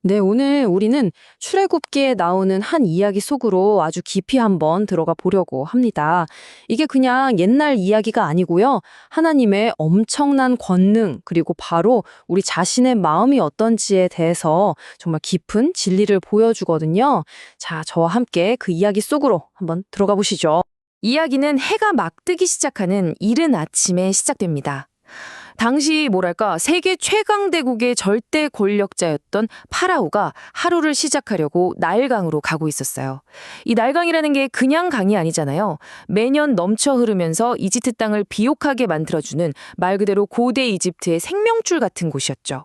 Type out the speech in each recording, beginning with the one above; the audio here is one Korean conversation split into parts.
네, 오늘 우리는 출애굽기에 나오는 한 이야기 속으로 아주 깊이 한번 들어가 보려고 합니다. 이게 그냥 옛날 이야기가 아니고요. 하나님의 엄청난 권능, 그리고 바로 우리 자신의 마음이 어떤지에 대해서 정말 깊은 진리를 보여주거든요. 자, 저와 함께 그 이야기 속으로 한번 들어가 보시죠. 이야기는 해가 막 뜨기 시작하는 이른 아침에 시작됩니다. 당시 뭐랄까 세계 최강대국의 절대 권력자였던 파라오가 하루를 시작하려고 나일강으로 가고 있었어요. 이 나일강이라는 게 그냥 강이 아니잖아요. 매년 넘쳐 흐르면서 이집트 땅을 비옥하게 만들어주는 말 그대로 고대 이집트의 생명줄 같은 곳이었죠.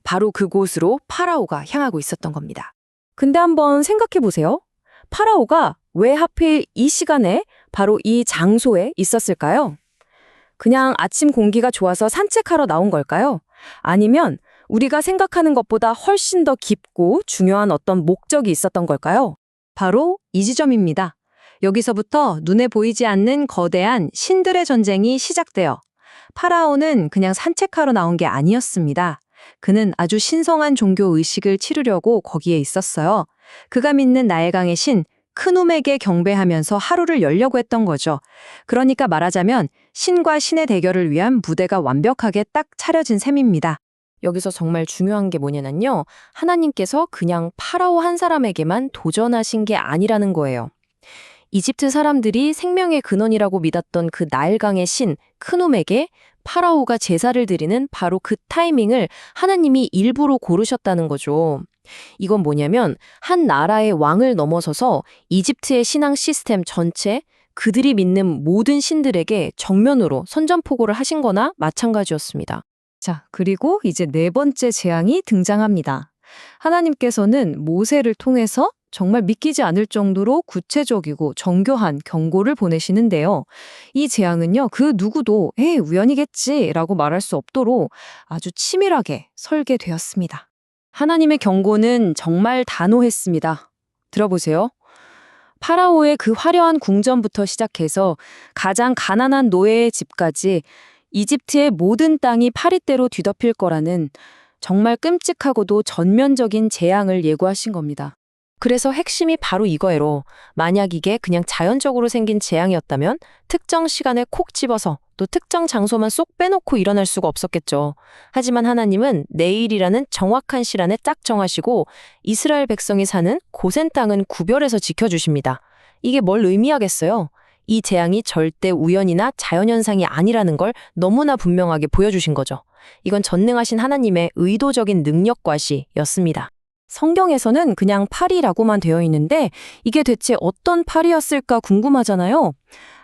바로 그곳으로 파라오가 향하고 있었던 겁니다. 근데 한번 생각해 보세요. 파라오가 왜 하필 이 시간에 바로 이 장소에 있었을까요? 그냥 아침 공기가 좋아서 산책하러 나온 걸까요? 아니면 우리가 생각하는 것보다 훨씬 더 깊고 중요한 어떤 목적이 있었던 걸까요? 바로 이 지점입니다. 여기서부터 눈에 보이지 않는 거대한 신들의 전쟁이 시작돼요. 파라오는 그냥 산책하러 나온 게 아니었습니다. 그는 아주 신성한 종교 의식을 치르려고 거기에 있었어요. 그가 믿는 나일강의 신 크눔에게 경배하면서 하루를 열려고 했던 거죠. 그러니까 말하자면 신과 신의 대결을 위한 무대가 완벽하게 딱 차려진 셈입니다. 여기서 정말 중요한 게 뭐냐면요. 하나님께서 그냥 파라오 한 사람에게만 도전하신 게 아니라는 거예요. 이집트 사람들이 생명의 근원이라고 믿었던 그 나일강의 신 크눔에게 파라오가 제사를 드리는 바로 그 타이밍을 하나님이 일부러 고르셨다는 거죠. 이건 뭐냐면 한 나라의 왕을 넘어서서 이집트의 신앙 시스템 전체, 그들이 믿는 모든 신들에게 정면으로 선전포고를 하신 거나 마찬가지였습니다. 자, 그리고 이제 네 번째 재앙이 등장합니다. 하나님께서는 모세를 통해서 정말 믿기지 않을 정도로 구체적이고 정교한 경고를 보내시는데요. 이 재앙은요, 그 누구도 우연이겠지라고 말할 수 없도록 아주 치밀하게 설계되었습니다. 하나님의 경고는 정말 단호했습니다. 들어보세요. 파라오의 그 화려한 궁전부터 시작해서 가장 가난한 노예의 집까지 이집트의 모든 땅이 파리대로 뒤덮일 거라는 정말 끔찍하고도 전면적인 재앙을 예고하신 겁니다. 그래서 핵심이 바로 이거예요. 만약 이게 그냥 자연적으로 생긴 재앙이었다면 특정 시간에 콕 집어서 또 특정 장소만 쏙 빼놓고 일어날 수가 없었겠죠. 하지만 하나님은 내일이라는 정확한 시간에 딱 정하시고 이스라엘 백성이 사는 고센 땅은 구별해서 지켜주십니다. 이게 뭘 의미하겠어요? 이 재앙이 절대 우연이나 자연현상이 아니라는 걸 너무나 분명하게 보여주신 거죠. 이건 전능하신 하나님의 의도적인 능력과시였습니다. 성경에서는 그냥 파리라고만 되어 있는데 이게 대체 어떤 파리였을까 궁금하잖아요.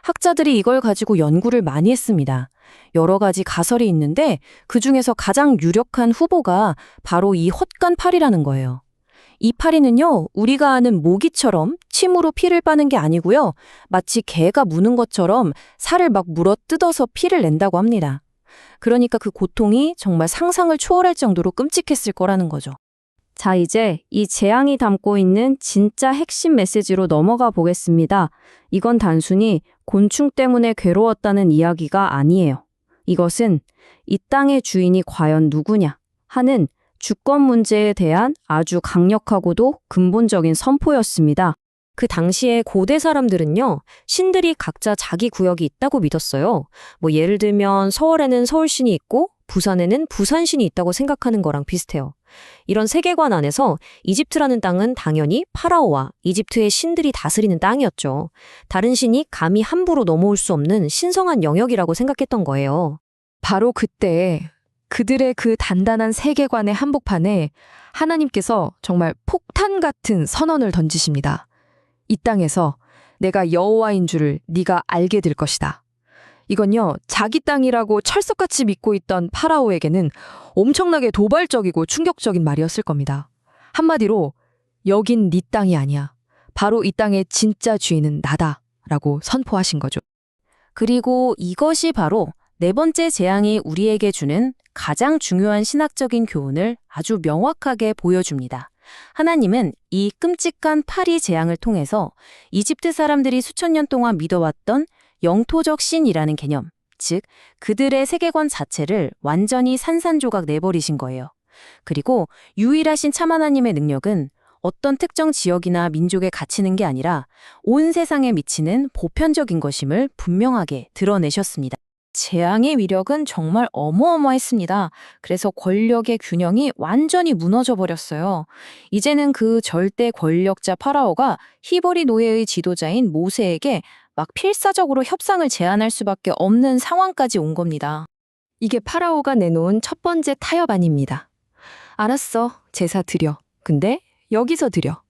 학자들이 이걸 가지고 연구를 많이 했습니다. 여러 가지 가설이 있는데 그중에서 가장 유력한 후보가 바로 이 헛간 파리라는 거예요. 이 파리는요, 우리가 아는 모기처럼 침으로 피를 빠는 게 아니고요. 마치 개가 무는 것처럼 살을 막 물어 뜯어서 피를 낸다고 합니다. 그러니까 그 고통이 정말 상상을 초월할 정도로 끔찍했을 거라는 거죠. 자, 이제 이 재앙이 담고 있는 진짜 핵심 메시지로 넘어가 보겠습니다. 이건 단순히 곤충 때문에 괴로웠다는 이야기가 아니에요. 이것은 이 땅의 주인이 과연 누구냐 하는 주권 문제에 대한 아주 강력하고도 근본적인 선포였습니다. 그 당시에 고대 사람들은요, 신들이 각자 자기 구역이 있다고 믿었어요. 예를 들면 서울에는 서울신이 있고 부산에는 부산신이 있다고 생각하는 거랑 비슷해요. 이런 세계관 안에서 이집트라는 땅은 당연히 파라오와 이집트의 신들이 다스리는 땅이었죠. 다른 신이 감히 함부로 넘어올 수 없는 신성한 영역이라고 생각했던 거예요. 바로 그때 그들의 그 단단한 세계관의 한복판에 하나님께서 정말 폭탄 같은 선언을 던지십니다. 이 땅에서 내가 여호와인 줄을 네가 알게 될 것이다. 이건요, 자기 땅이라고 철석같이 믿고 있던 파라오에게는 엄청나게 도발적이고 충격적인 말이었을 겁니다. 한마디로 여긴 네 땅이 아니야. 바로 이 땅의 진짜 주인은 나다 라고 선포하신 거죠. 그리고 이것이 바로 네 번째 재앙이 우리에게 주는 가장 중요한 신학적인 교훈을 아주 명확하게 보여줍니다. 하나님은 이 끔찍한 파리 재앙을 통해서 이집트 사람들이 수천 년 동안 믿어왔던 영토적 신이라는 개념, 즉 그들의 세계관 자체를 완전히 산산조각 내버리신 거예요. 그리고 유일하신 참 하나님의 능력은 어떤 특정 지역이나 민족에 갇히는 게 아니라 온 세상에 미치는 보편적인 것임을 분명하게 드러내셨습니다. 재앙의 위력은 정말 어마어마했습니다. 그래서 권력의 균형이 완전히 무너져 버렸어요. 이제는 그 절대 권력자 파라오가 히브리 노예의 지도자인 모세에게 막 필사적으로 협상을 제안할 수밖에 없는 상황까지 온 겁니다. 이게 파라오가 내놓은 첫 번째 타협안입니다. 알았어, 제사 드려. 근데 여기서 드려.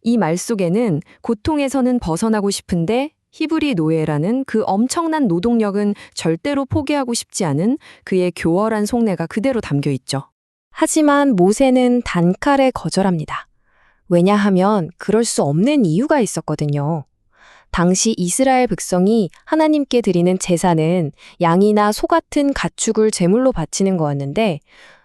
이 말 속에는 고통에서는 벗어나고 싶은데 히브리 노예라는 그 엄청난 노동력은 절대로 포기하고 싶지 않은 그의 교활한 속내가 그대로 담겨 있죠. 하지만 모세는 단칼에 거절합니다. 왜냐하면 그럴 수 없는 이유가 있었거든요. 당시 이스라엘 백성이 하나님께 드리는 제사는 양이나 소 같은 가축을 제물로 바치는 거였는데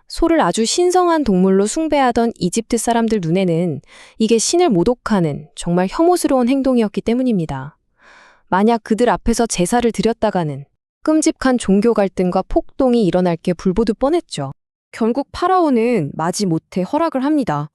소를 아주 신성한 동물로 숭배하던 이집트 사람들 눈에는 이게 신을 모독하는 정말 혐오스러운 행동이었기 때문입니다. 만약 그들 앞에서 제사를 드렸다가는 끔찍한 종교 갈등과 폭동이 일어날 게 불보듯 뻔했죠. 결국 파라오는 마지못해 허락을 합니다.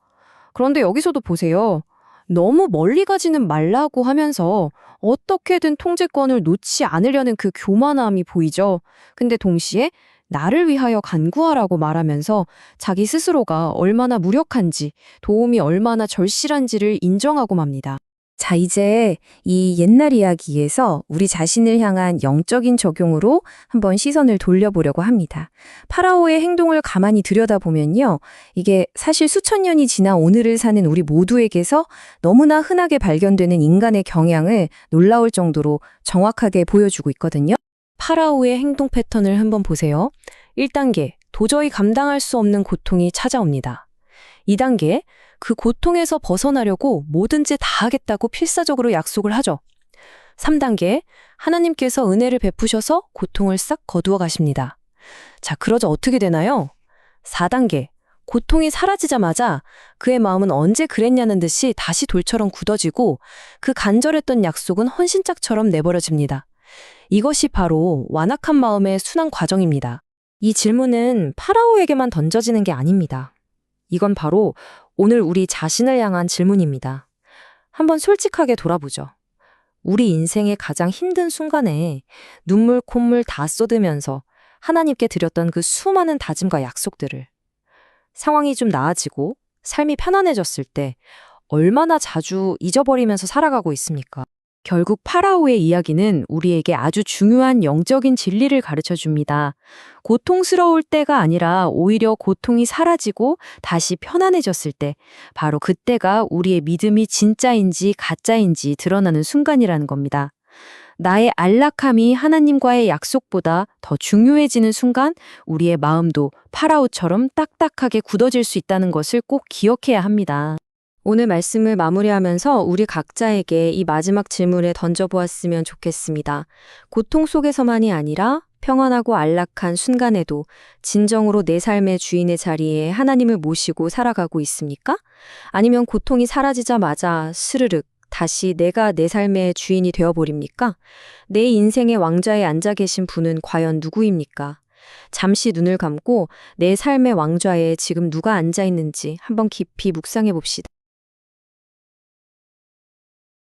그런데 여기서도 보세요. 너무 멀리 가지는 말라고 하면서 어떻게든 통제권을 놓지 않으려는 그 교만함이 보이죠. 근데 동시에 나를 위하여 간구하라고 말하면서 자기 스스로가 얼마나 무력한지, 도움이 얼마나 절실한지를 인정하고 맙니다. 자, 이제 이 옛날 이야기에서 우리 자신을 향한 영적인 적용으로 한번 시선을 돌려보려고 합니다. 파라오의 행동을 가만히 들여다보면요. 이게 사실 수천 년이 지나 오늘을 사는 우리 모두에게서 너무나 흔하게 발견되는 인간의 경향을 놀라울 정도로 정확하게 보여주고 있거든요. 파라오의 행동 패턴을 한번 보세요. 1단계, 도저히 감당할 수 없는 고통이 찾아옵니다. 2단계, 그 고통에서 벗어나려고 뭐든지 다 하겠다고 필사적으로 약속을 하죠. 3단계, 하나님께서 은혜를 베푸셔서 고통을 싹 거두어 가십니다. 자, 그러자 어떻게 되나요? 4단계, 고통이 사라지자마자 그의 마음은 언제 그랬냐는 듯이 다시 돌처럼 굳어지고 그 간절했던 약속은 헌신짝처럼 내버려집니다. 이것이 바로 완악한 마음의 순환 과정입니다. 이 질문은 파라오에게만 던져지는 게 아닙니다. 이건 바로 오늘 우리 자신을 향한 질문입니다. 한번 솔직하게 돌아보죠. 우리 인생의 가장 힘든 순간에 눈물, 콧물 다 쏟으면서 하나님께 드렸던 그 수많은 다짐과 약속들을 상황이 좀 나아지고 삶이 편안해졌을 때 얼마나 자주 잊어버리면서 살아가고 있습니까? 결국 파라오의 이야기는 우리에게 아주 중요한 영적인 진리를 가르쳐 줍니다. 고통스러울 때가 아니라 오히려 고통이 사라지고 다시 편안해졌을 때, 바로 그때가 우리의 믿음이 진짜인지 가짜인지 드러나는 순간이라는 겁니다. 나의 안락함이 하나님과의 약속보다 더 중요해지는 순간, 우리의 마음도 파라오처럼 딱딱하게 굳어질 수 있다는 것을 꼭 기억해야 합니다. 오늘 말씀을 마무리하면서 우리 각자에게 이 마지막 질문을 던져보았으면 좋겠습니다. 고통 속에서만이 아니라 평안하고 안락한 순간에도 진정으로 내 삶의 주인의 자리에 하나님을 모시고 살아가고 있습니까? 아니면 고통이 사라지자마자 스르륵 다시 내가 내 삶의 주인이 되어버립니까? 내 인생의 왕좌에 앉아 계신 분은 과연 누구입니까? 잠시 눈을 감고 내 삶의 왕좌에 지금 누가 앉아 있는지 한번 깊이 묵상해 봅시다.